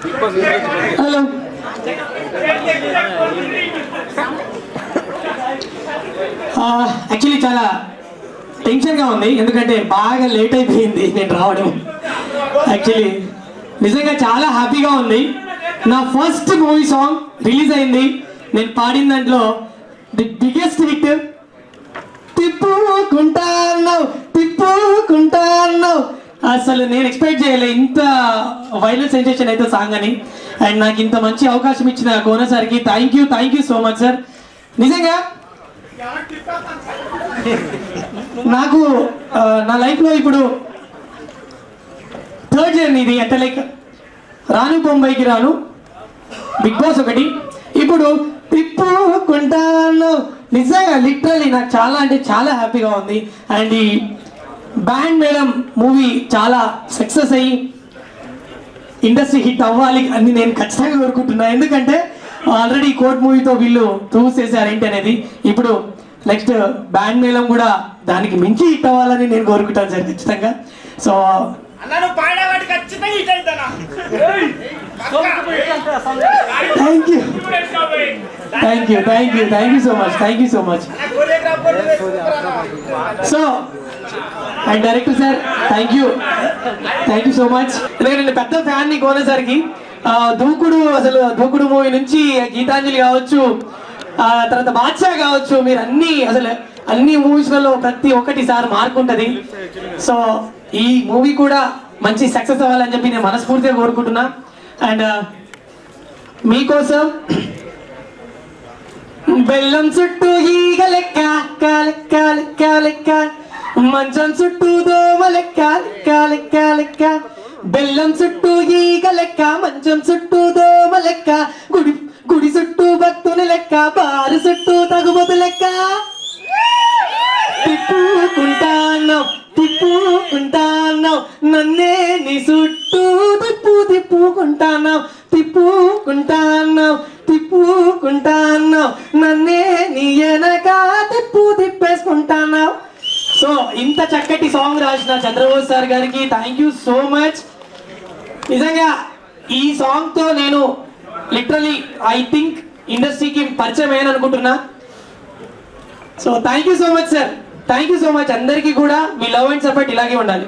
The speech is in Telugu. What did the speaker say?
హలో యాక్చువల్లీ చాలా టెన్షన్గా ఉంది, ఎందుకంటే బాగా లేట్ అయిపోయింది నేను రావడం. యాక్చువల్లీ నిజంగా చాలా హ్యాపీగా ఉంది. నా ఫస్ట్ మూవీ సాంగ్ రిలీజ్ అయింది, నేను పాడిన దాంట్లో ది బిగ్గెస్ట్ హిట్ తిప్పుకుంటా అన్నావు తిప్పుకుంటా అన్నావు. అసలు నేను ఎక్స్పెక్ట్ చేయలే ఇంత వైరల్ సెన్సేషన్ అయితే సాంగ్ అని. అండ్ నాకు ఇంత మంచి అవకాశం ఇచ్చిన కోన సార్కి thank you so much sir. నిజంగా నాకు నా లైఫ్లో ఇప్పుడు థర్డ్ జర్నీ ఇది. అంటే లైక్ రాను బొంబాయికి రాను, బిగ్ బాస్ ఒకటి, ఇప్పుడు తిప్పుకుంటాను. నిజంగా లిటరలీ నాకు చాలా అంటే చాలా హ్యాపీగా ఉంది. అండ్ ఈ బ్యాండ్ మేళం మూవీ చాలా సక్సెస్ అయ్యి ఇండస్ట్రీ హిట్ అవ్వాలి అని నేను ఖచ్చితంగా కోరుకుంటున్నాను. ఎందుకంటే ఆల్రెడీ కోర్ట్ మూవీతో వీళ్ళు ప్రూవ్ చేశారు ఏంటి అనేది. ఇప్పుడు నెక్స్ట్ బ్యాండ్ మేళం కూడా దానికి మించి హిట్ అవ్వాలని నేను కోరుకుంటాను సార్ ఖచ్చితంగా. So thank you so much. So and director sir thank you so much. నేను పెద్ద ఫ్యాన్ని కోనేసరికి దూకుడు మూవీ నుంచి గీతాంజలి కావచ్చు, తర్వాత బాద్షా కావచ్చు, మీరు అన్ని మూవీస్లలో ప్రతి ఒక్కటి సార్ మార్క్ ఉంటుంది. సో ఈ మూవీ కూడా మంచి సక్సెస్ అవ్వాలని చెప్పి నేను మనస్ఫూర్తిగా కోరుకుంటున్నా. అండ్ మీకోసం బెల్లం చుట్టూ ఈగ లెక్క లెక్క లెక్క లెక్క, మంచం చుట్టూ దోమ లెక్క లెక్క లెక్క లెక్క, బెల్లం చుట్టూ ఈగ లెక్క మంచం చుట్టూ దోమ లెక్క, గుడి చుట్టూ భక్తుని లెక్క, బారు చుట్టూ తగుబోతు లెక్క, తిప్పుకుంటాన్నావు నన్నే నీ చుట్టూ తిప్పుకుంటాన్నావు నన్నే నీ వెనక తిప్పేసుకుంటాన్నావు. సో ఇంత చక్కటి సాంగ్ రాసిన చంద్రబోస్ సార్ గారికి థ్యాంక్ యూ సో మచ్. నిజంగా ఈ సాంగ్ తో నేను లిటరలీ ఐ థింక్ ఇండస్ట్రీకి పరిచయం అయ్యాను అనుకుంటున్నా. So thank you so much sir, thank you so much. అందరికీ కూడా మీ లవ్ అండ్ సపోర్ట్ ఇలాగే ఉండాలి.